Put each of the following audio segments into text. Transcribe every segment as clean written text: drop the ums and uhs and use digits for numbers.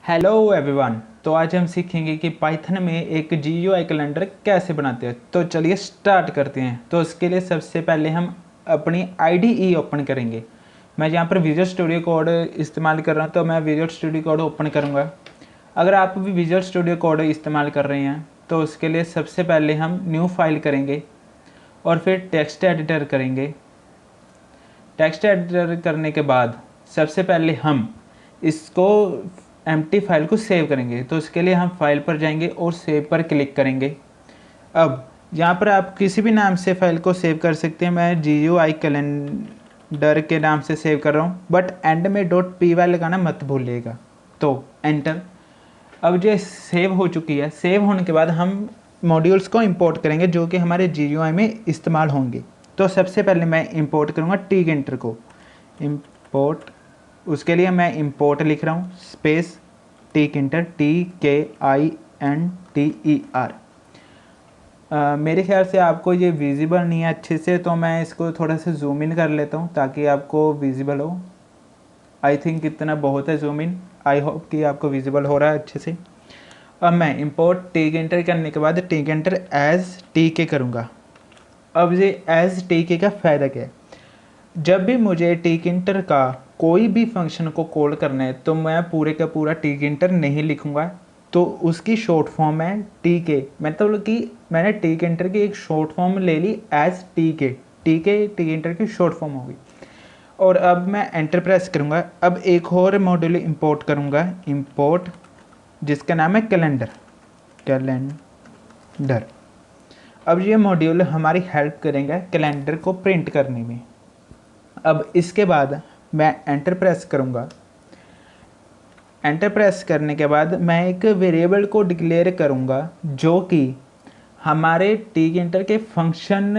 Hello everyone. तो आज हम सीखेंगे कि पाइथन में एक GUI कैलेंडर कैसे बनाते हैं। तो चलिए स्टार्ट करते हैं। तो उसके लिए सबसे पहले हम अपनी IDE ओपन करेंगे। मैं यहाँ पर विजुअल स्टूडियो कोड इस्तेमाल कर रहा हूँ, तो मैं विजुअल स्टूडियो कोड ओपन करूँगा। अगर आप भी विजुअल स्टूडियो कोड इस्तेमाल कर रहे हैं तो उसके लिए सबसे पहले हम न्यू फाइल करेंगे और फिर टेक्स्ट एडिटर करेंगे। टेक्स्ट एडिटर करने के बाद सबसे पहले हम इसको एम्प्टी फाइल को सेव करेंगे। तो उसके लिए हम फाइल पर जाएंगे और सेव पर क्लिक करेंगे। अब यहाँ पर आप किसी भी नाम से फाइल को सेव कर सकते हैं। मैं GUI कैलेंडर के नाम से सेव कर रहा हूँ, बट एंड में .py लगाना मत भूलिएगा। तो एंटर। अब ये सेव हो चुकी है। सेव होने के बाद हम मॉड्यूल्स को इंपोर्ट करेंगे जो कि हमारे GUI में इस्तेमाल होंगे। तो सबसे पहले मैं इंपोर्ट करूँगा टीकेंटर को। इंपोर्ट, उसके लिए मैं इंपोर्ट लिख रहा हूँ स्पेस टीकेंटर TKINTER। मेरे ख्याल से आपको ये विजिबल नहीं है अच्छे से, तो मैं इसको थोड़ा सा जूम इन कर लेता हूँ ताकि आपको विजिबल हो। आई थिंक इतना बहुत है जूम इन। आई होप कि आपको विजिबल हो रहा है अच्छे से। अब मैं इंपोर्ट टीकेंटर करने के बाद टीकेंटर एज TK करूँगा। अब ये एज TK का फ़ायदा क्या है? जब भी मुझे टीकेंटर का कोई भी फंक्शन को कॉल करना है तो मैं पूरे का पूरा टीकेंटर नहीं लिखूंगा। तो उसकी शॉर्ट फॉर्म है TK। मतलब कि मैंने टीकेंटर की एक शॉर्ट फॉर्म ले ली एज TK। TK टीकेंटर की शॉर्ट फॉर्म होगी। और अब मैं एंटर प्रेस करूँगा। अब एक और मॉड्यूल इंपोर्ट करूँगा, इंपोर्ट, जिसका नाम है कैलेंडर। अब ये मॉड्यूल हमारी हेल्प करेंगे कैलेंडर को प्रिंट करने में। अब इसके बाद मैं एंटर प्रेस करूँगा। एंटर प्रेस करने के बाद मैं एक वेरिएबल को डिक्लेयर करूँगा जो कि हमारे टीकेंटर के फंक्शन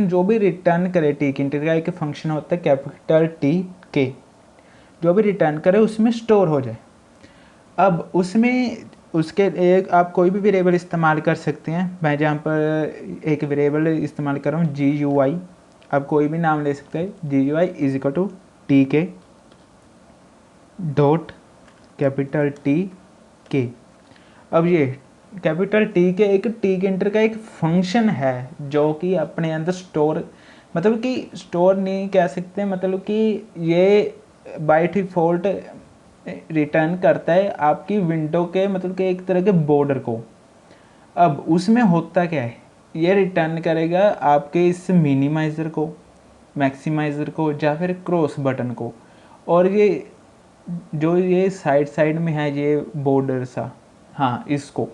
जो भी रिटर्न करे। टीकेंटर का एक फंक्शन होता है कैपिटल TK, जो भी रिटर्न करे उसमें स्टोर हो जाए। अब उसमें उसके एक आप कोई भी वेरिएबल इस्तेमाल कर सकते हैं। मैं जहाँ पर एक वेरिएबल इस्तेमाल कर रहा हूँ GUI। आप कोई भी नाम ले सकते हैं। GUI = TK dot capital TK। अब ये कैपिटल TK एक टीकेंटर का एक फंक्शन है जो कि अपने अंदर स्टोर, मतलब कि स्टोर नहीं कह सकते, मतलब कि ये बाय डिफ़ॉल्ट रिटर्न करता है आपकी विंडो के, मतलब कि एक तरह के बॉर्डर को। अब उसमें होता क्या है, ये रिटर्न करेगा आपके इस मिनिमाइज़र को, मैक्सिमाइज़र को या फिर क्रॉस बटन को। और ये जो ये साइड में है ये बॉर्डर सा, हाँ इसको।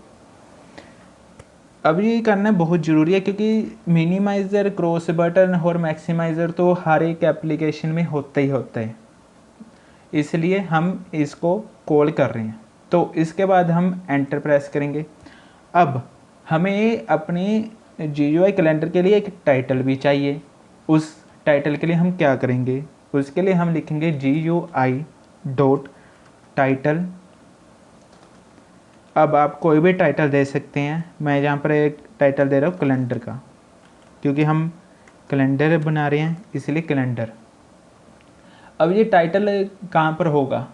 अब ये करना बहुत ज़रूरी है क्योंकि मिनिमाइज़र, क्रॉस बटन और मैक्सिमाइज़र तो हर एक एप्लीकेशन में होता ही होता है, इसलिए हम इसको कॉल कर रहे हैं। तो इसके बाद हम एंटर प्रेस करेंगे। अब हमें अपने GUI कैलेंडर के लिए एक टाइटल भी चाहिए। उस टाइटल के लिए हम क्या करेंगे, उसके लिए हम लिखेंगे GUI.title। अब आप कोई भी टाइटल दे सकते हैं। मैं यहाँ पर एक टाइटल दे रहा हूँ कैलेंडर का, क्योंकि हम कैलेंडर बना रहे हैं इसलिए कैलेंडर। अब ये टाइटल कहाँ पर होगा?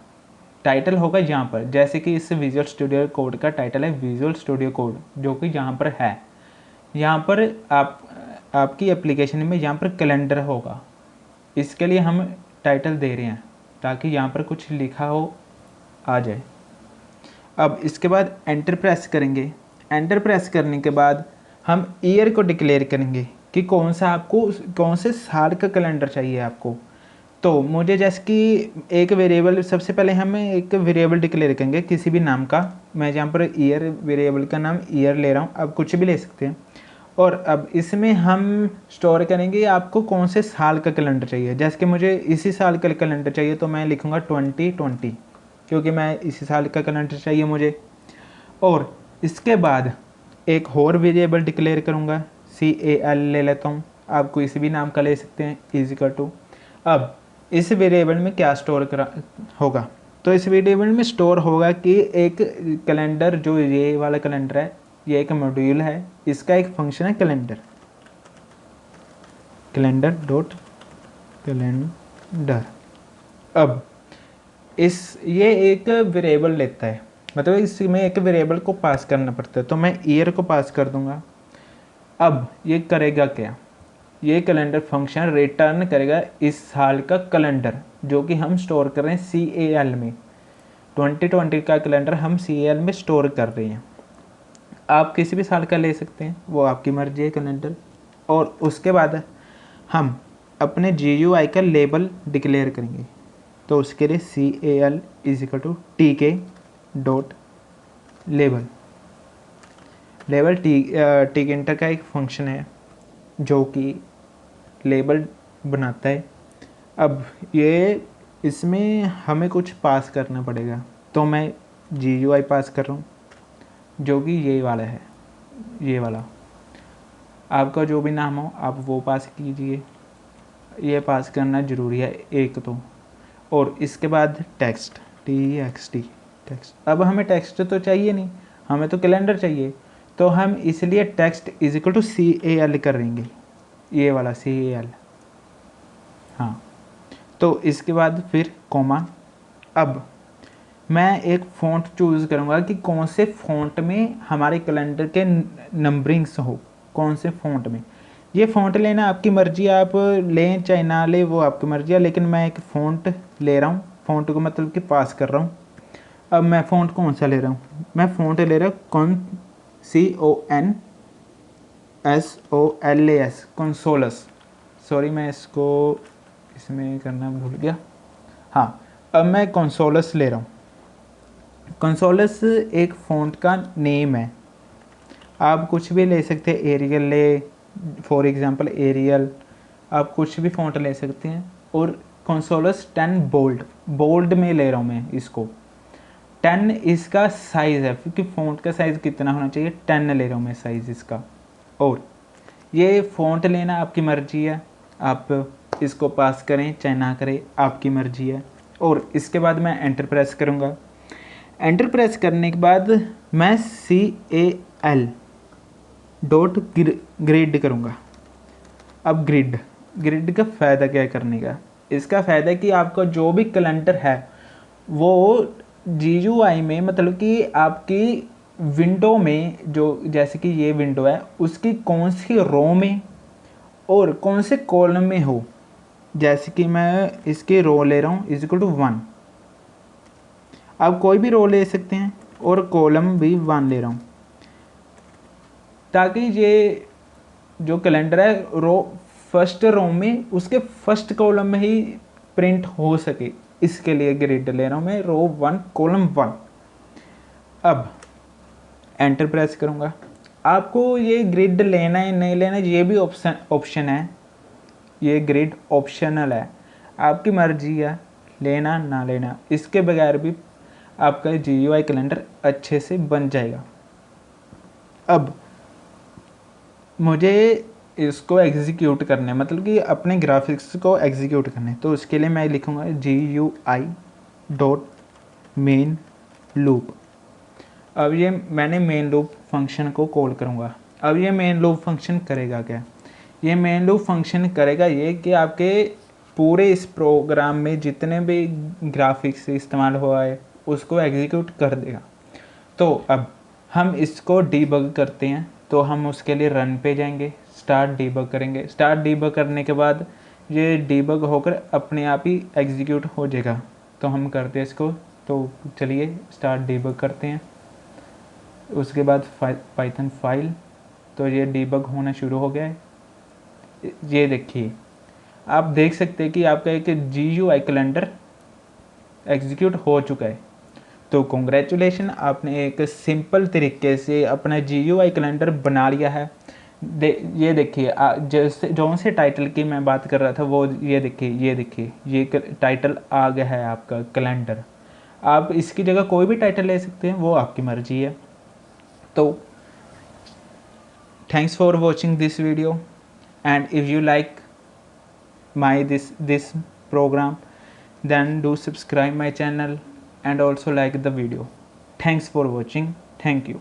टाइटल होगा यहाँ पर, जैसे कि इस विजुअल स्टूडियो कोड का टाइटल है विजुअल स्टूडियो कोड, जो कि यहाँ पर है। यहाँ पर आपकी एप्लीकेशन में यहाँ पर कैलेंडर होगा। इसके लिए हम टाइटल दे रहे हैं ताकि यहाँ पर कुछ लिखा हो आ जाए। अब इसके बाद एंटर प्रेस करेंगे। एंटर प्रेस करने के बाद हम ईयर को डिक्लेयर करेंगे कि कौन से साल का कैलेंडर चाहिए आपको। तो मुझे जैसे कि एक वेरिएबल, सबसे पहले हम एक वेरिएबल डिक्लेयर करेंगे किसी भी नाम का। मैं यहाँ पर ईयर, वेरिएबल का नाम ईयर ले रहा हूँ, आप कुछ भी ले सकते हैं। और अब इसमें हम स्टोर करेंगे आपको कौन से साल का कैलेंडर चाहिए। जैसे कि मुझे इसी साल का कैलेंडर चाहिए तो मैं लिखूँगा 2020, क्योंकि मैं इसी साल का कैलेंडर चाहिए मुझे। और इसके बाद एक और वेरिएबल डिक्लेयर करूँगा, CAL ले लेता हूँ, आप कोई भी नाम का ले सकते हैं, =। अब इस वेरिएबल में क्या स्टोर होगा, तो इस वेरिएबल में स्टोर होगा कि एक कैलेंडर, जो ये वाला कैलेंडर है, ये एक मॉड्यूल है, इसका एक फंक्शन है कैलेंडर डॉट कैलेंडर। अब ये एक वेरिएबल लेता है, मतलब इसमें एक वेरिएबल को पास करना पड़ता है। तो मैं ईयर को पास कर दूंगा। अब ये करेगा क्या, ये कैलेंडर फंक्शन रिटर्न करेगा इस साल का कैलेंडर, जो कि हम स्टोर कर रहे हैं CAL में। 2020 का कैलेंडर हम CAL में स्टोर कर रहे हैं। आप किसी भी साल का ले सकते हैं, वो आपकी मर्जी है कैलेंडर। और उसके बाद हम अपने GUI का लेबल डिक्लेयर करेंगे। तो उसके लिए CAL = TK dot label. Label Tkinter का एक फंक्शन है जो कि लेबल बनाता है। अब ये इसमें हमें कुछ पास करना पड़ेगा, तो मैं GUI पास कर रहा हूँ, जो कि ये वाला है, ये वाला। आपका जो भी नाम हो आप वो पास कीजिए, ये पास करना ज़रूरी है एक तो। और इसके बाद टेक्स्ट, TXT टेक्स्ट। अब हमें टेक्स्ट तो चाहिए नहीं, हमें तो कैलेंडर चाहिए, तो हम इसलिए टेक्स्ट = CAL करेंगे, ये वाला CAL। हाँ, तो इसके बाद फिर कॉमा। अब मैं एक फ़ॉन्ट चूज़ करूँगा कि कौन से फ़ॉन्ट में हमारे कैलेंडर के नंबरिंग्स हो, कौन से फ़ॉन्ट में। ये फ़ॉन्ट लेना आपकी मर्ज़ी, आप लें चाहे ना लें वो आपकी मर्ज़ी है, लेकिन मैं एक फ़ॉन्ट ले रहा हूँ। फ़ॉन्ट को मतलब कि पास कर रहा हूँ। अब मैं फ़ॉन्ट कौन सा ले रहा हूँ, मैं फ़ॉन्ट ले रहा हूँ CONSOLAS, कंसोलस। सॉरी, मैं इसको इसमें करना भूल गया। हाँ, अब मैं कंसोलस ले रहा हूँ। कंसोलस एक फ़ॉन्ट का नेम है, आप कुछ भी ले सकते हैं। एरियल ले, फॉर एग्जांपल एरियल, आप कुछ भी फ़ॉन्ट ले सकते हैं। और कंसोलस 10 बोल्ड में ले रहा हूँ मैं इसको। 10 इसका साइज़ है, क्योंकि फ़ॉन्ट का साइज़ कितना होना चाहिए, 10 ले रहा हूँ मैं साइज़ इसका। और ये फ़ॉन्ट लेना आपकी मर्ज़ी है, आप इसको पास करें चाहे ना करें, आपकी मर्ज़ी है। और इसके बाद मैं एंटर प्रेस करूँगा। एंटर प्रेस करने के बाद मैं CAL डॉट ग्रिड करूँगा। अब ग्रिड का फ़ायदा क्या है करने का, इसका फ़ायदा है कि आपका जो भी कैलेंडर है वो GUI में, मतलब कि आपकी विंडो में, जो जैसे कि ये विंडो है, उसकी कौन सी रो में और कौन से कॉलम में हो। जैसे कि मैं इसके रो ले रहा हूँ =1, आप कोई भी रो ले सकते हैं, और कॉलम भी 1 ले रहा हूँ, ताकि ये जो कैलेंडर है रो फर्स्ट रो में, उसके फर्स्ट कॉलम में ही प्रिंट हो सके। इसके लिए ग्रिड ले रहा हूँ मैं, रो 1 कॉलम 1। अब एंटर प्रेस करूँगा। आपको ये ग्रिड लेना है नहीं लेना, ये भी ऑप्शन है। ये ग्रिड ऑप्शनल है, आपकी मर्जी है लेना ना लेना। इसके बगैर भी आपका GUI कैलेंडर अच्छे से बन जाएगा। अब मुझे इसको एग्जीक्यूट करना है, मतलब कि अपने ग्राफिक्स को एग्जीक्यूट करना है। तो उसके लिए मैं लिखूँगा GUI डॉट मेन लूप। अब ये मैंने मेन लूप फंक्शन को कॉल करूँगा। अब ये मेन लूप फंक्शन करेगा क्या, ये मेन लूप फंक्शन करेगा ये कि आपके पूरे इस प्रोग्राम में जितने भी ग्राफिक्स इस्तेमाल हुआ है उसको एग्जीक्यूट कर देगा। तो अब हम इसको डीबग करते हैं, तो हम उसके लिए रन पे जाएंगे, स्टार्ट डीबग करेंगे। स्टार्ट डीबग करने के बाद ये डीबग होकर अपने आप ही एग्जीक्यूट हो जाएगा। तो हम करते हैं इसको, तो चलिए स्टार्ट डीबग करते हैं। उसके बाद पाइथन फाइल, तो ये डीबग होना शुरू हो गया है। ये देखिए, आप देख सकते हैं कि आपका एक GUI कैलेंडर एग्जीक्यूट हो चुका है। तो कॉन्ग्रेचुलेशन, आपने एक सिंपल तरीके से अपना GUI कैलेंडर बना लिया है। ये देखिए, जैसे जो से टाइटल की मैं बात कर रहा था वो ये देखिए ये टाइटल आ गया है आपका कैलेंडर। आप इसकी जगह कोई भी टाइटल ले सकते हैं, वो आपकी मर्जी है। तो thanks for watching this video, and if you like my this program, then do subscribe my channel and also like the video. Thanks for watching. Thank you.